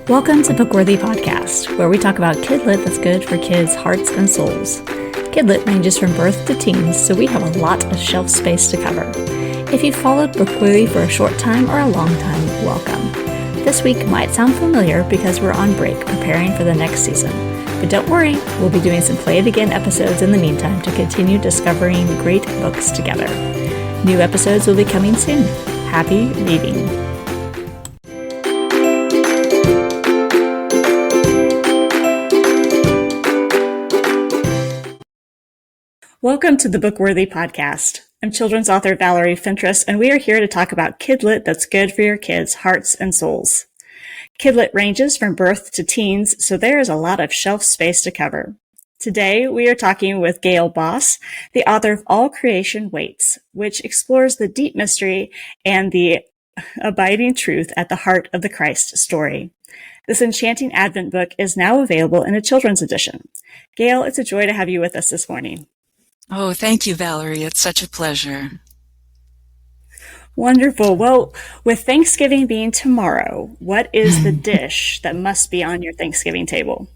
Welcome to Bookworthy Podcast, where we talk about kidlit that's good for kids' hearts and souls. Kidlit ranges from birth to teens, so we have a lot of shelf space to cover. If you've followed Bookworthy for a short time or a long time, welcome. This week might sound familiar because we're on break preparing for the next season. But don't worry, we'll be doing some Play It Again episodes in the meantime to continue discovering great books together. New episodes will be coming soon. Happy reading! Welcome to the Bookworthy Podcast. I'm children's author Valerie Fentress, and we are here to talk about kidlit that's good for your kids' hearts and souls. Kidlit ranges from birth to teens, so there is a lot of shelf space to cover. Today, we are talking with Gail Boss, the author of All Creation Waits, which explores the deep mystery and the abiding truth at the heart of the Christ story. This enchanting Advent book is now available in a children's edition. Gail, it's a joy to have you with us this morning. Oh, thank you, Valerie. It's such a pleasure. Wonderful. Well, with Thanksgiving being tomorrow, what is the dish that must be on your Thanksgiving table?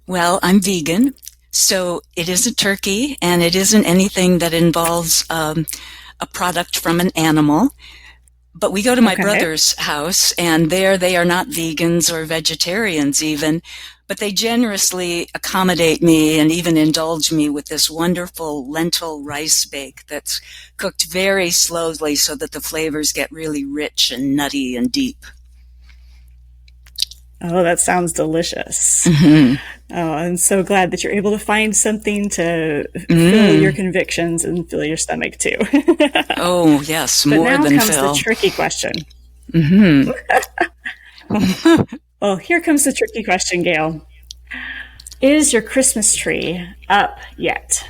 Well, I'm vegan, so it isn't turkey, and it isn't anything that involves a product from an animal. But we go to my brother's house, and there they are not vegans or vegetarians even, but they generously accommodate me and even indulge me with this wonderful lentil rice bake that's cooked very slowly so that the flavors get really rich and nutty and deep. Oh, that sounds delicious. Mm-hmm. Oh, I'm so glad that you're able to find something to fill your convictions and fill your stomach too. Oh, yes, more than fill. But now comes the tricky question. Mm-hmm. Well, here comes the tricky question, Gail. Is your Christmas tree up yet?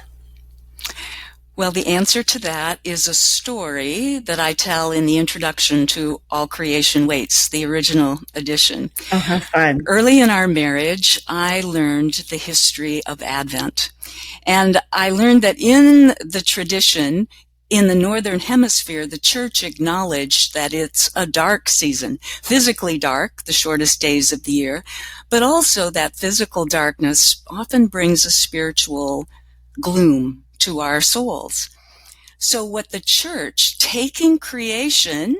Well, the answer to that is a story that I tell in the introduction to All Creation Waits, the original edition. Oh, how fun. Early in our marriage, I learned the history of Advent. And I learned that in the tradition, in the Northern Hemisphere, the church acknowledged that it's a dark season, physically dark, the shortest days of the year, but also that physical darkness often brings a spiritual gloom to our souls. So what the church, taking creation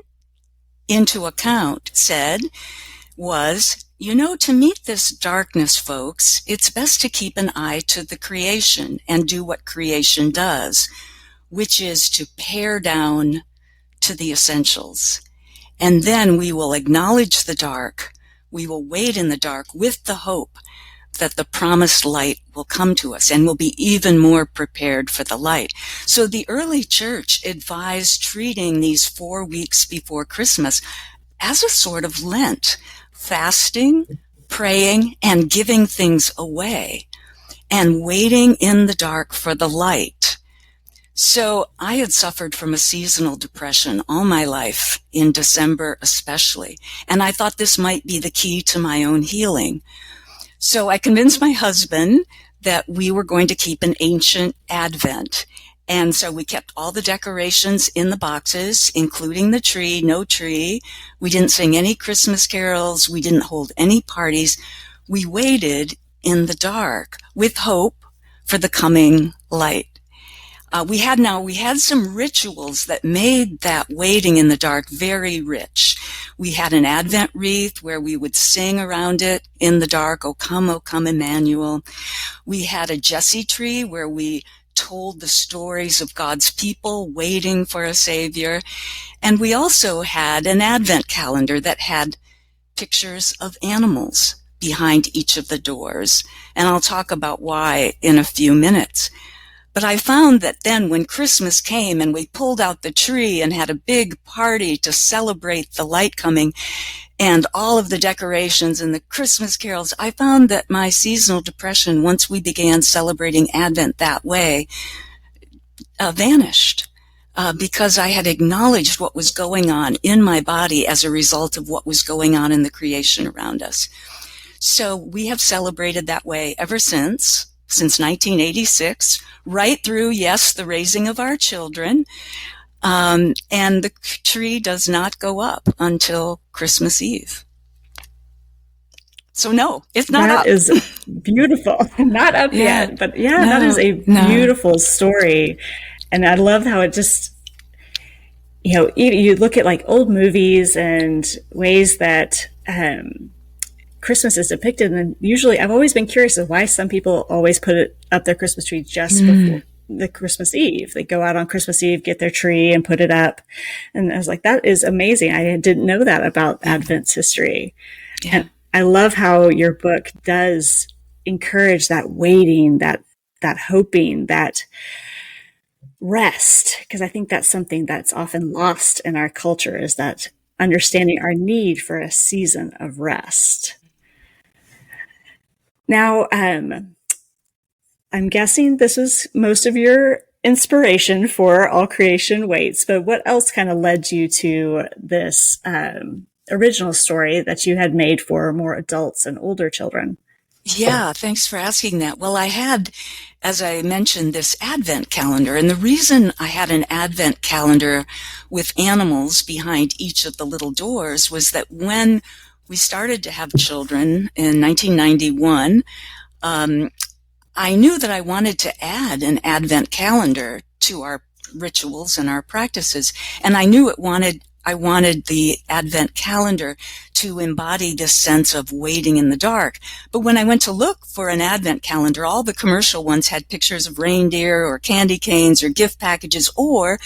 into account, said was, to meet this darkness, folks, it's best to keep an eye to the creation and do what creation does, which is to pare down to the essentials. And then we will acknowledge the dark. We will wait in the dark with the hope that the promised light will come to us and we'll be even more prepared for the light. So the early church advised treating these 4 weeks before Christmas as a sort of Lent, fasting, praying, and giving things away, and waiting in the dark for the light. So I had suffered from a seasonal depression all my life, in December especially, and I thought this might be the key to my own healing. So I convinced my husband that we were going to keep an ancient Advent. And so we kept all the decorations in the boxes, including the tree, no tree. We didn't sing any Christmas carols. We didn't hold any parties. We waited in the dark with hope for the coming light. We had some rituals that made that waiting in the dark very rich. We had an Advent wreath where we would sing around it in the dark, O come, Emmanuel. We had a Jesse tree where we told the stories of God's people waiting for a Savior. And we also had an Advent calendar that had pictures of animals behind each of the doors. And I'll talk about why in a few minutes. But I found that then when Christmas came and we pulled out the tree and had a big party to celebrate the light coming and all of the decorations and the Christmas carols, I found that my seasonal depression, once we began celebrating Advent that way, vanished because I had acknowledged what was going on in my body as a result of what was going on in the creation around us. So we have celebrated that way ever since 1986, right through, yes, the raising of our children. And the tree does not go up until Christmas Eve. So no, it's not That up. is beautiful. Not up yet, but yeah, that is a beautiful story. And I love how it just, you look at like old movies and ways that Christmas is depicted. And usually I've always been curious of why some people always put up their Christmas tree just before the Christmas Eve. They go out on Christmas Eve, get their tree and put it up. And I was like, that is amazing. I didn't know that about Advent's history. Yeah. And I love how your book does encourage that waiting, that hoping, that rest, because I think that's something that's often lost in our culture, is that understanding our need for a season of rest. Now, I'm guessing this is most of your inspiration for All Creation Waits, but what else kind of led you to this original story that you had made for more adults and older children? Yeah, thanks for asking that. Well, I had, as I mentioned, this Advent calendar. And the reason I had an Advent calendar with animals behind each of the little doors was that when we started to have children in 1991, I knew that I wanted to add an Advent calendar to our rituals and our practices. And I knew I wanted the Advent calendar to embody this sense of waiting in the dark. But when I went to look for an Advent calendar, all the commercial ones had pictures of reindeer or candy canes or gift packages, or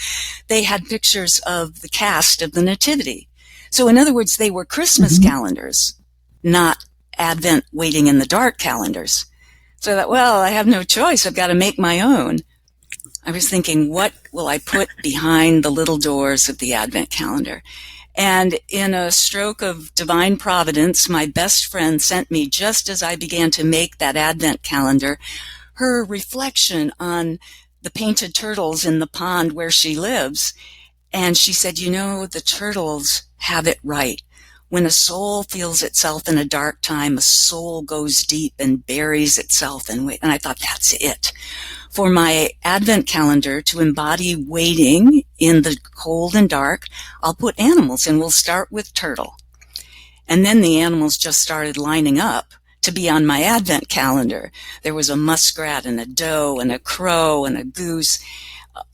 they had pictures of the cast of the Nativity. So in other words, they were Christmas calendars, not Advent waiting in the dark calendars. So I thought, well, I have no choice. I've got to make my own. I was thinking, what will I put behind the little doors of the Advent calendar? And in a stroke of divine providence, my best friend sent me, just as I began to make that Advent calendar, her reflection on the painted turtles in the pond where she lives. And she said, the turtles have it right. When a soul feels itself in a dark time, a soul goes deep and buries itself. And I thought, that's it. For my Advent calendar to embody waiting in the cold and dark, I'll put animals, and we'll start with turtle. And then the animals just started lining up to be on my Advent calendar. There was a muskrat and a doe and a crow and a goose,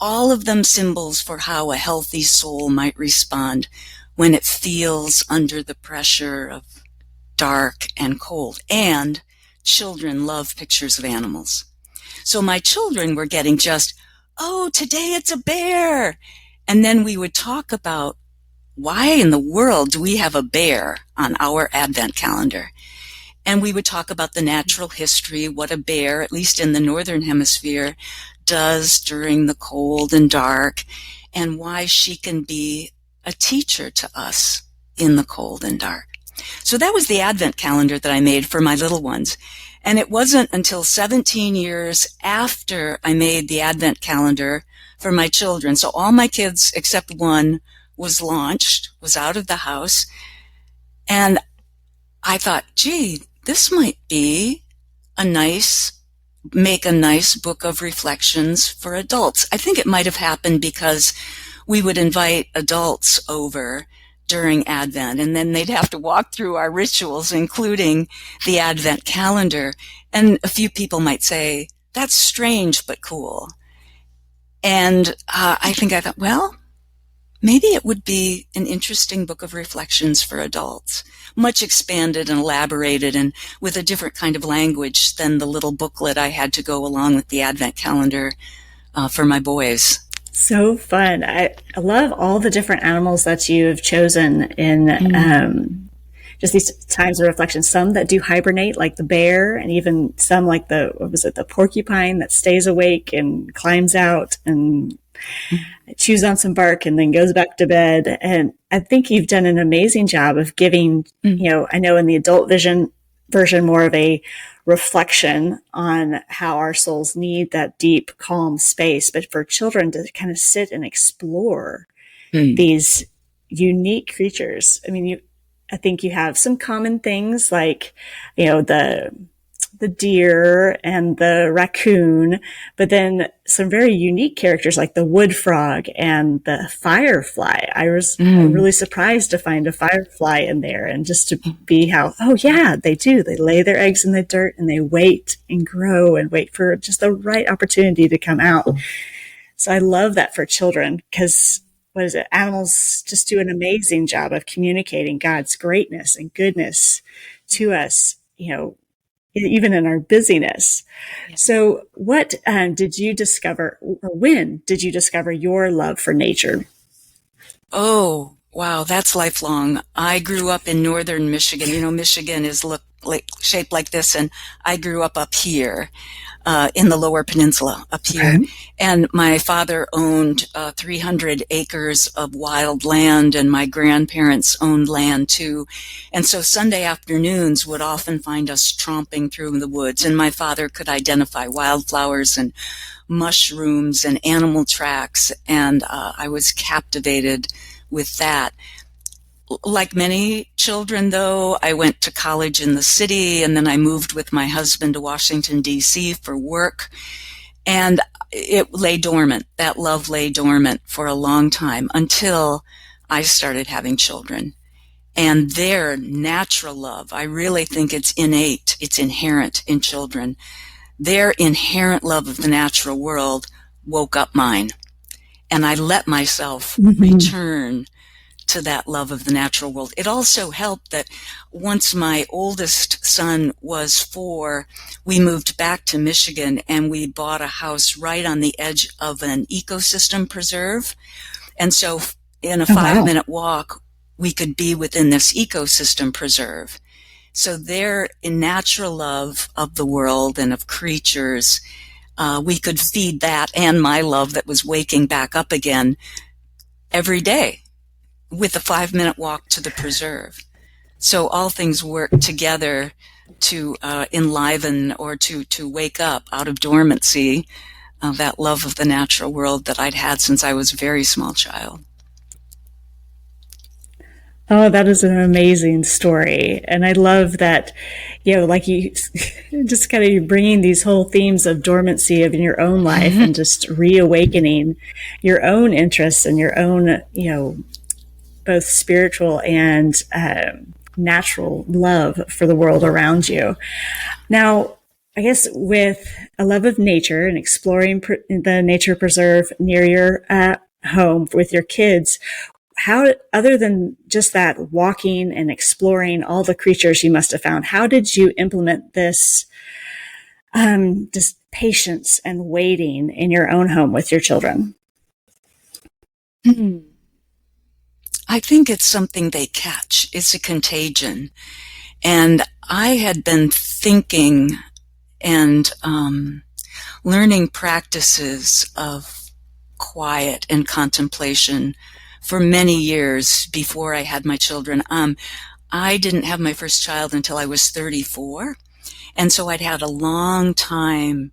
all of them symbols for how a healthy soul might respond when it feels under the pressure of dark and cold. And children love pictures of animals. So my children were getting just, oh, today it's a bear. And then we would talk about, why in the world do we have a bear on our Advent calendar? And we would talk about the natural history, what a bear, at least in the Northern Hemisphere, does during the cold and dark, and why she can be a teacher to us in the cold and dark. So that was the Advent calendar that I made for my little ones. And it wasn't until 17 years after I made the Advent calendar for my children. So all my kids, except one, was launched, was out of the house. And I thought, gee, this might be make a nice book of reflections for adults. I think it might have happened because we would invite adults over during Advent, and then they'd have to walk through our rituals, including the Advent calendar. And a few people might say, that's strange but cool. And I thought, well, maybe it would be an interesting book of reflections for adults, much expanded and elaborated and with a different kind of language than the little booklet I had to go along with the Advent calendar for my boys. So fun. I love all the different animals that you've chosen in just these times of reflection. Some that do hibernate, like the bear, and even some like the porcupine that stays awake and climbs out and chews on some bark and then goes back to bed. And I think you've done an amazing job of giving, I know in the adult version, more of a reflection on how our souls need that deep, calm space, but for children to kind of sit and explore these unique creatures. I mean, I think you have some common things like, the the deer and the raccoon, but then some very unique characters like the wood frog and the firefly. I was really surprised to find a firefly in there, and just to be how, oh yeah, they do. They lay their eggs in the dirt and they wait and grow and wait for just the right opportunity to come out. So I love that for children, because what is it? Animals just do an amazing job of communicating God's greatness and goodness to us, even in our busyness. Yeah. So what did you discover, or when did you discover your love for nature? Oh, wow, that's lifelong. I grew up in northern Michigan. Michigan is shaped like this, and I grew up here. In the lower peninsula up here. Okay. And my father owned 300 acres of wild land, and my grandparents owned land too. And so Sunday afternoons would often find us tromping through the woods, and my father could identify wildflowers and mushrooms and animal tracks, and I was captivated with that. Like many children, though, I went to college in the city, and then I moved with my husband to Washington, D.C. for work. And it lay dormant. That love lay dormant for a long time until I started having children. And their natural love, I really think it's innate, it's inherent in children. Their inherent love of the natural world woke up mine. And I let myself return to that love of the natural world. It also helped that once my oldest son was 4, we moved back to Michigan, and we bought a house right on the edge of an ecosystem preserve. And so in a 5-minute walk, we could be within this ecosystem preserve. So their natural love of the world and of creatures, we could feed that and my love that was waking back up again every day, with a 5-minute walk to the preserve. So all things work together to enliven or to wake up out of dormancy that love of the natural world that I'd had since I was a very small child. Oh, that is an amazing story. And I love that, like you just kind of bringing these whole themes of dormancy in your own life and just reawakening your own interests and your own, both spiritual and natural love for the world around you. Now, I guess with a love of nature and exploring the nature preserve near your home with your kids, how, other than just that walking and exploring all the creatures you must have found, how did you implement this patience and waiting in your own home with your children? I think it's something they catch. It's a contagion. And I had been thinking and learning practices of quiet and contemplation for many years before I had my children. I didn't have my first child until I was 34. And so I'd had a long time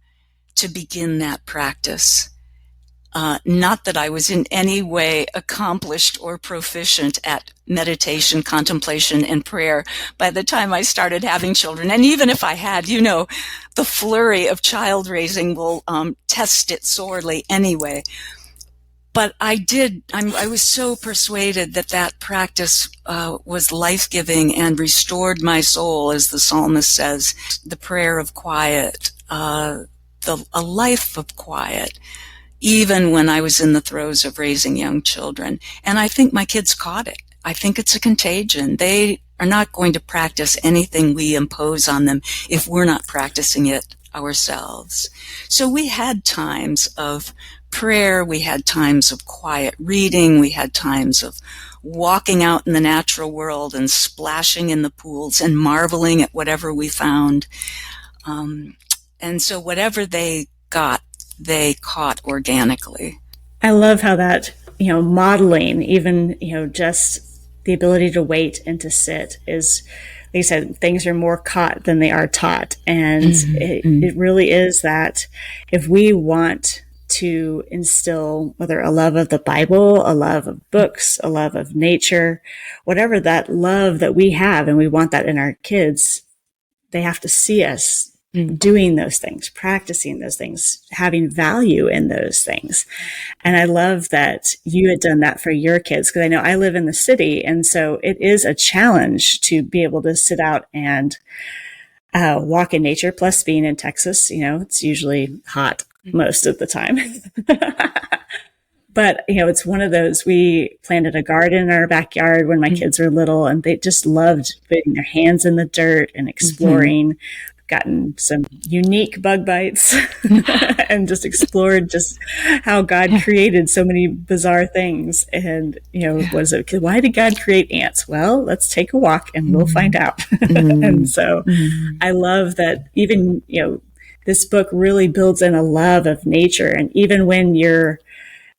to begin that practice. Not that I was in any way accomplished or proficient at meditation, contemplation, and prayer by the time I started having children. And even if I had, the flurry of child raising will test it sorely anyway. But I was so persuaded that practice was life-giving and restored my soul, as the psalmist says, the prayer of quiet, a life of quiet, even when I was in the throes of raising young children. And I think my kids caught it. I think it's a contagion. They are not going to practice anything we impose on them if we're not practicing it ourselves. So we had times of prayer, we had times of quiet reading, we had times of walking out in the natural world and splashing in the pools and marveling at whatever we found. And so whatever they got, they caught organically. I love how that, modeling, even, just the ability to wait and to sit is, like you said, things are more caught than they are taught. And it really is that if we want to instill whether a love of the Bible, a love of books, a love of nature, whatever that love that we have, and we want that in our kids, they have to see us doing those things, practicing those things, having value in those things. And I love that you had done that for your kids, because I know I live in the city. And so it is a challenge to be able to sit out and walk in nature. Plus being in Texas, it's usually hot most of the time. But, it's one of those, we planted a garden in our backyard when my kids were little, and they just loved putting their hands in the dirt and exploring. Gotten some unique bug bites and just explored just how God created so many bizarre things. And, why did God create ants? Well, let's take a walk and we'll find out. And so I love that even, this book really builds in a love of nature. And even when you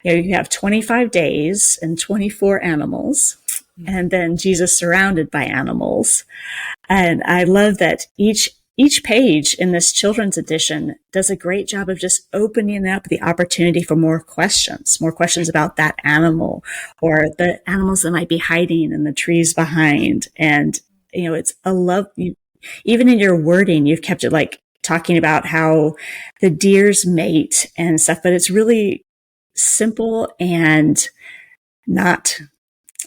have 25 days and 24 animals, and then Jesus surrounded by animals. And I love that each page in this children's edition does a great job of just opening up the opportunity for more questions about that animal or the animals that might be hiding in the trees behind. And, it's a love, even in your wording, you've kept it like talking about how the deers mate and stuff, but it's really simple and not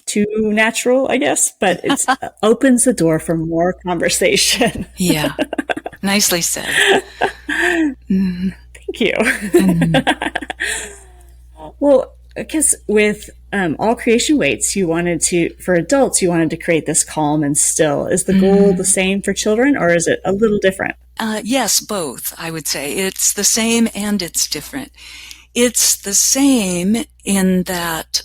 too natural, I guess, but it opens the door for more conversation. Yeah. Nicely said. Thank you. Well, because with All Creation Waits, for adults, you wanted to create this calm and still. Is the goal the same for children, or is it a little different? Yes, both, I would say. It's the same and it's different. It's the same in that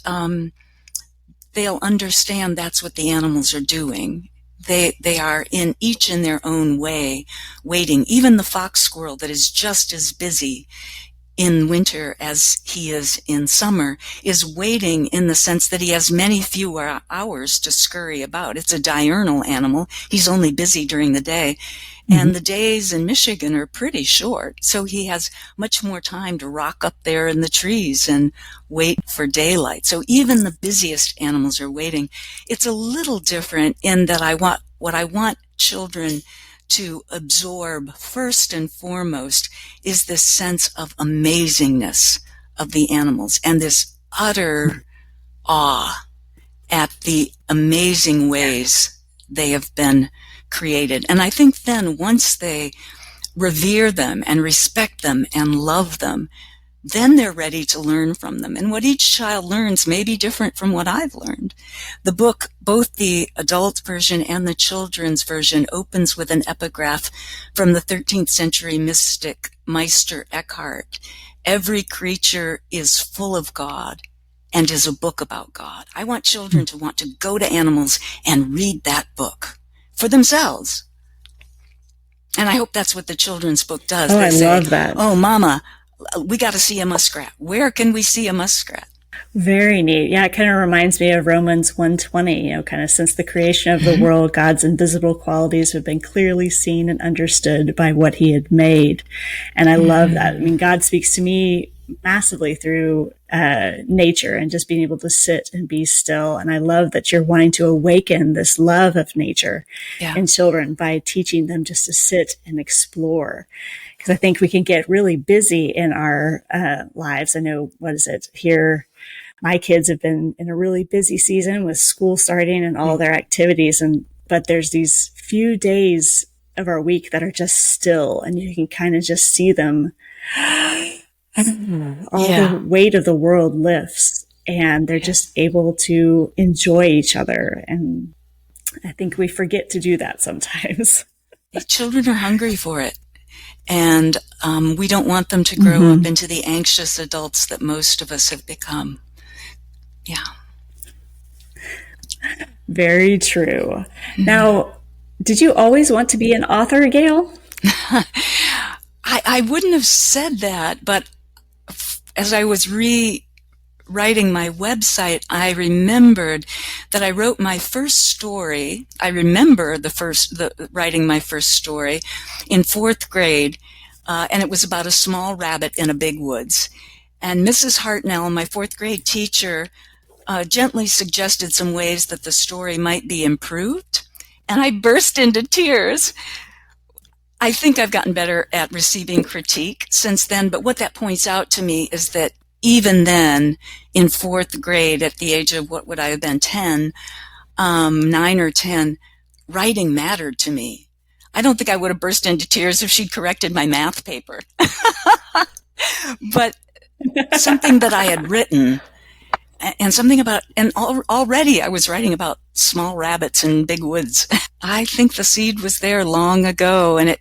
they'll understand that's what the animals are doing. They are each in their own way waiting. Even the fox squirrel that is just as busy in winter as he is in summer is waiting in the sense that he has many fewer hours to scurry about. It's a diurnal animal. He's only busy during the day. And the days in Michigan are pretty short, so he has much more time to rock up there in the trees and wait for daylight. So even the busiest animals are waiting. It's a little different in that I want children to absorb first and foremost is this sense of amazingness of the animals and this utter awe at the amazing ways they have been created. And I think then once they revere them and respect them and love them, then they're ready to learn from them. And what each child learns may be different from what I've learned. The book, both the adult version and the children's version, opens with an epigraph from the 13th century mystic Meister Eckhart. Every creature is full of God and is a book about God. I want children to want to go to animals and read that book for themselves. And I hope that's what the children's book does. Oh, I love that. Oh, Mama, we got to see a muskrat. Where can we see a muskrat? Very neat. Yeah, it kind of reminds me of Romans 1:20, kind of since the creation of the world, God's invisible qualities have been clearly seen and understood by what he had made. And I love that. I mean, God speaks to me massively through nature and just being able to sit and be still. And I love that you're wanting to awaken this love of nature in children by teaching them just to sit and explore. Because I think we can get really busy in our lives. I know, here, my kids have been in a really busy season with school starting and all their activities. But there's these few days of our week that are just still, and you can kind of just see them. The weight of the world lifts, and they're just able to enjoy each other. And I think we forget to do that sometimes. Children are hungry for it. And we don't want them to grow up into the anxious adults that most of us have become. Yeah. Very true. Now, did you always want to be an author, Gail? I wouldn't have said that, but as I was writing my website, I remembered that I wrote my first story. I remember writing my first story in 4th grade, and it was about a small rabbit in a big woods. And Mrs. Hartnell, my 4th grade teacher, gently suggested some ways that the story might be improved, and I burst into tears. I think I've gotten better at receiving critique since then, but what that points out to me is that even then, in fourth grade, at the age of, what would I have been, 10, 9 or 10, writing mattered to me. I don't think I would have burst into tears if she'd corrected my math paper. But something that I had written, and something about, and already I was writing about small rabbits in big woods. I think the seed was there long ago, and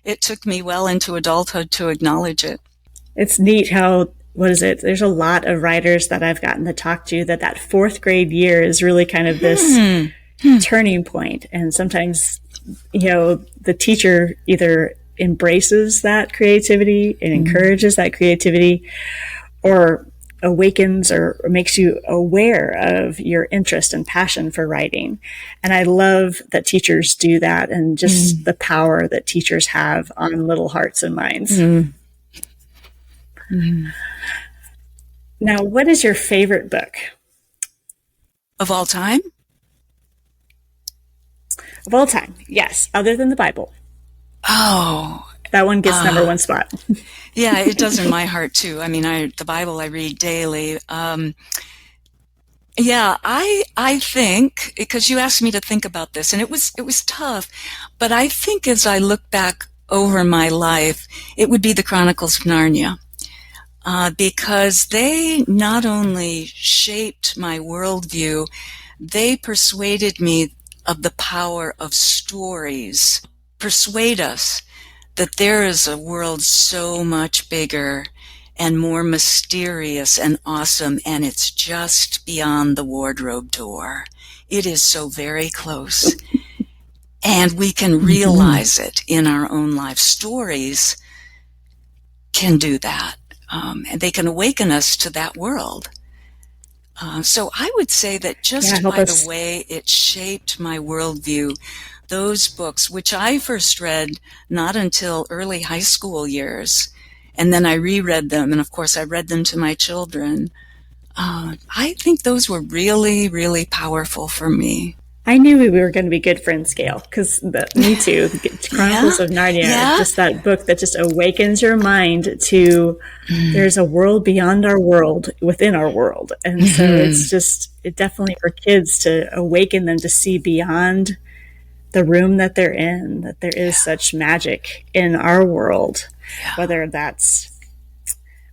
it took me well into adulthood to acknowledge it. It's neat how, what is it? There's a lot of writers that I've gotten to talk to that fourth grade year is really kind of this turning point. And sometimes, the teacher either embraces that creativity and encourages that creativity, or awakens or makes you aware of your interest and passion for writing. And I love that teachers do that, and just the power that teachers have on little hearts and minds. Now, what is your favorite book? Of all time? Of all time, yes, other than the Bible. Oh. That one gets number one spot. Yeah, it does in my heart too. I mean, the Bible I read daily. Yeah, I think, because you asked me to think about this, and it was tough, but I think as I look back over my life, it would be the Chronicles of Narnia. Because they not only shaped my worldview, they persuaded me of the power of stories. Persuade us that there is a world so much bigger and more mysterious and awesome, and it's just beyond the wardrobe door. It is so very close. And we can realize it in our own life. Stories can do that. And they can awaken us to that world. So I would say that just by the way it shaped my worldview, those books, which I first read not until early high school years, and then I reread them, and of course I read them to my children, I think those were really, really powerful for me. I knew we were going to be good friends, Gail, because me too. Chronicles of Narnia, just that book that just awakens your mind to there's a world beyond our world within our world. And so it definitely for kids to awaken them to see beyond the room that they're in, that there is such magic in our world, whether that's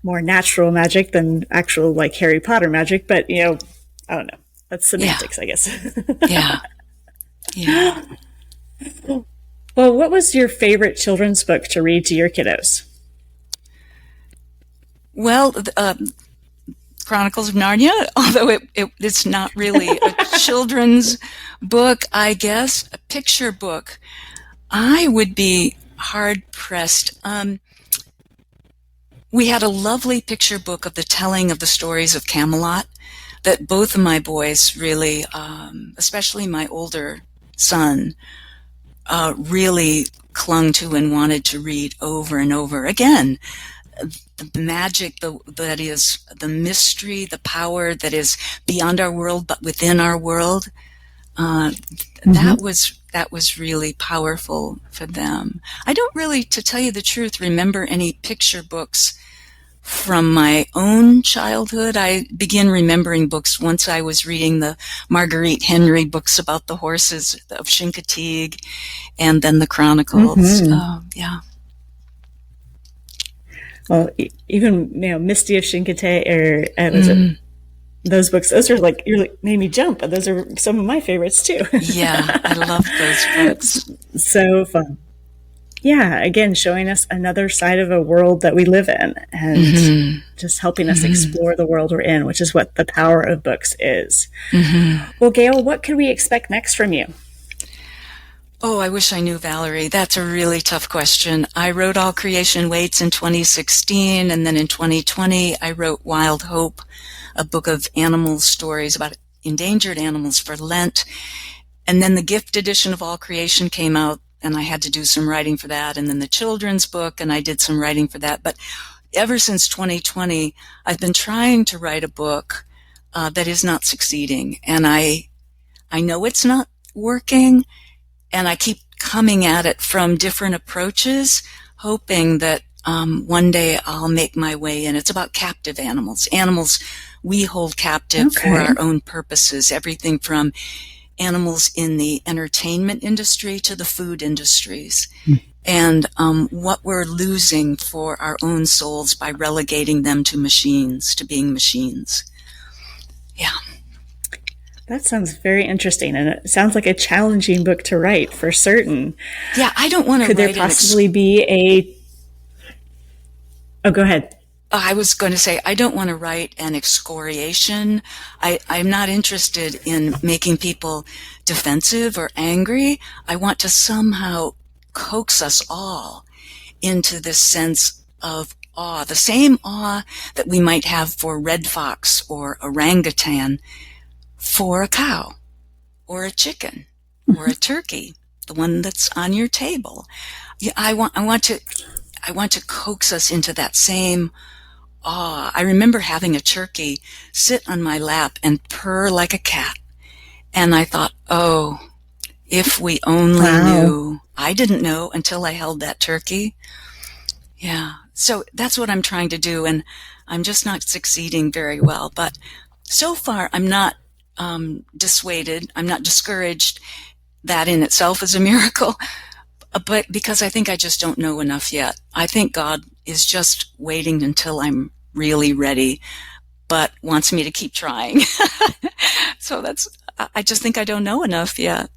more natural magic than actual like Harry Potter magic. But, I don't know. That's semantics, I guess. Yeah. Well, what was your favorite children's book to read to your kiddos? Well, Chronicles of Narnia, although it's not really a children's book, I guess, a picture book. I would be hard-pressed. We had a lovely picture book of the telling of the stories of Camelot that both of my boys really, especially my older son, really clung to and wanted to read over and over again. The magic that is the mystery, the power that is beyond our world but within our world. That was really powerful for them. I don't really, to tell you the truth, remember any picture books from my own childhood. I began remembering books once I was reading the Marguerite Henry books about the horses of Chincoteague, and then the Chronicles. Well, even Misty of Chincoteague, or those books. Those are made me jump. But those are some of my favorites too. Yeah, I love those books. So fun. Yeah, again, showing us another side of a world that we live in, and just helping us explore the world we're in, which is what the power of books is. Well, Gail, what can we expect next from you? Oh, I wish I knew, Valerie. That's a really tough question. I wrote All Creation Waits in 2016, and then in 2020, I wrote Wild Hope, a book of animal stories about endangered animals for Lent. And then the gift edition of All Creation came out, and I had to do some writing for that. And then the children's book, and I did some writing for that. But ever since 2020, I've been trying to write a book that is not succeeding. And I know it's not working, and I keep coming at it from different approaches, hoping that one day I'll make my way in. It's about captive animals. Animals we hold captive for our own purposes, everything from animals in the entertainment industry to the food industries. And what we're losing for our own souls by relegating them to machines, to being machines. Yeah. That sounds very interesting, and it sounds like a challenging book to write for certain. Yeah, I don't want to write. Could there possibly be a... Oh, go ahead. I was going to say, I don't want to write an excoriation. I'm not interested in making people defensive or angry. I want to somehow coax us all into this sense of awe, the same awe that we might have for red fox or orangutan, for a cow or a chicken or a turkey, the one that's on your table. I want to coax us into that same awe. I remember having a turkey sit on my lap and purr like a cat. And I thought, oh, if we only knew. I didn't know until I held that turkey. Yeah. So that's what I'm trying to do. And I'm just not succeeding very well. But so far, I'm not dissuaded. I'm not discouraged. That in itself is a miracle. But because I think I just don't know enough yet. I think God is just waiting until I'm really ready, but wants me to keep trying. So I just think I don't know enough yet.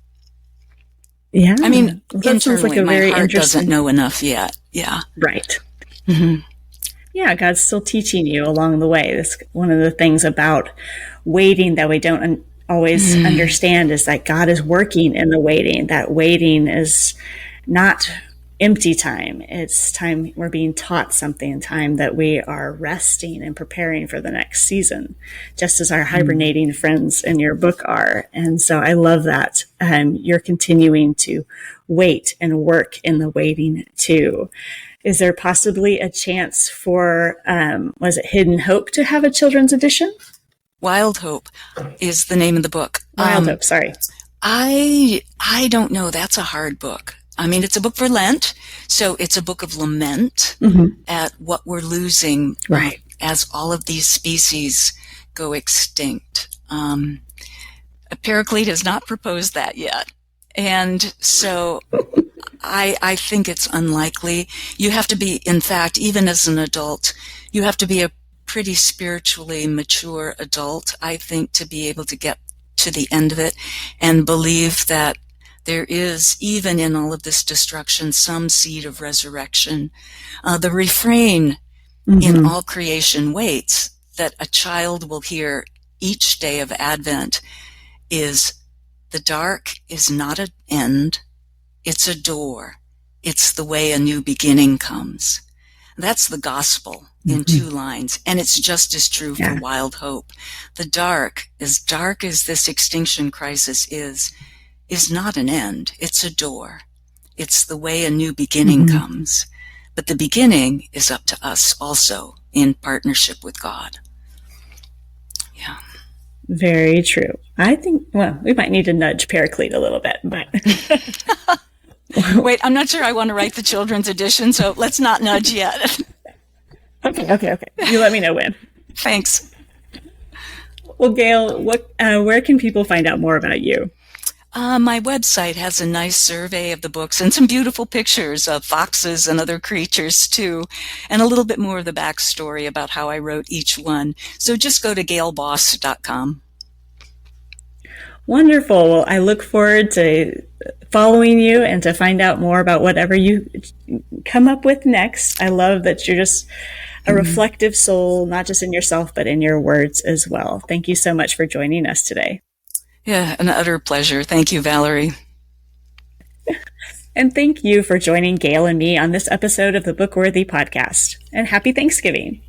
Yeah. I mean, that sounds like a my very heart interesting... doesn't know enough yet. Yeah. Right. Mm-hmm. Yeah, God's still teaching you along the way. That's one of the things about waiting that we don't always understand, is that God is working in the waiting. That waiting is not empty time. It's time we're being taught something, time that we are resting and preparing for the next season, just as our hibernating friends in your book are. And so I love that you're continuing to wait and work in the waiting too. Is there possibly a chance for, was it Hidden Hope to have a children's edition? Wild Hope is the name of the book. Wild Hope, sorry. I don't know. That's a hard book. I mean, it's a book for Lent, so it's a book of lament at what we're losing as all of these species go extinct. Paraclete has not proposed that yet. And so I think it's unlikely. You have to be, in fact, even as an adult, you have to be a pretty spiritually mature adult, I think, to be able to get to the end of it and believe that there is, even in all of this destruction, some seed of resurrection. The refrain in all creation waits that a child will hear each day of Advent is, the dark is not an end, it's a door. It's the way a new beginning comes. That's the gospel in 2 lines. And it's just as true for Wild Hope. The dark as this extinction crisis is not an end. It's a door. It's the way a new beginning comes. But the beginning is up to us also in partnership with God. Yeah. Very true. I think, well, we might need to nudge Paraclete a little bit, but... Wait, I'm not sure I want to write the children's edition, so let's not nudge yet. Okay. You let me know when. Thanks. Well, Gail, where can people find out more about you? My website has a nice survey of the books and some beautiful pictures of foxes and other creatures too, and a little bit more of the backstory about how I wrote each one. So just go to gailboss.com. Wonderful. Well, I look forward to following you and to find out more about whatever you come up with next. I love that you're just a reflective soul, not just in yourself, but in your words as well. Thank you so much for joining us today. Yeah, an utter pleasure. Thank you, Valerie. And thank you for joining Gail and me on this episode of the Bookworthy Podcast. And happy Thanksgiving.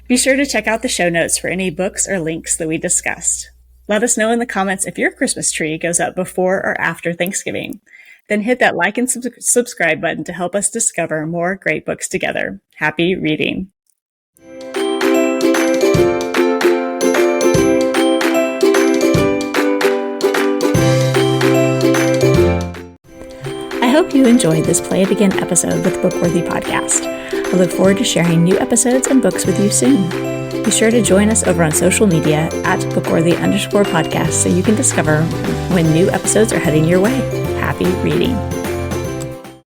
Be sure to check out the show notes for any books or links that we discussed. Let us know in the comments if your Christmas tree goes up before or after Thanksgiving. Then hit that like and subscribe button to help us discover more great books together. Happy reading. I hope you enjoyed this Play It Again episode with Bookworthy Podcast. I look forward to sharing new episodes and books with you soon. Be sure to join us over on social media at Bookworthy_podcast so you can discover when new episodes are heading your way. Happy reading.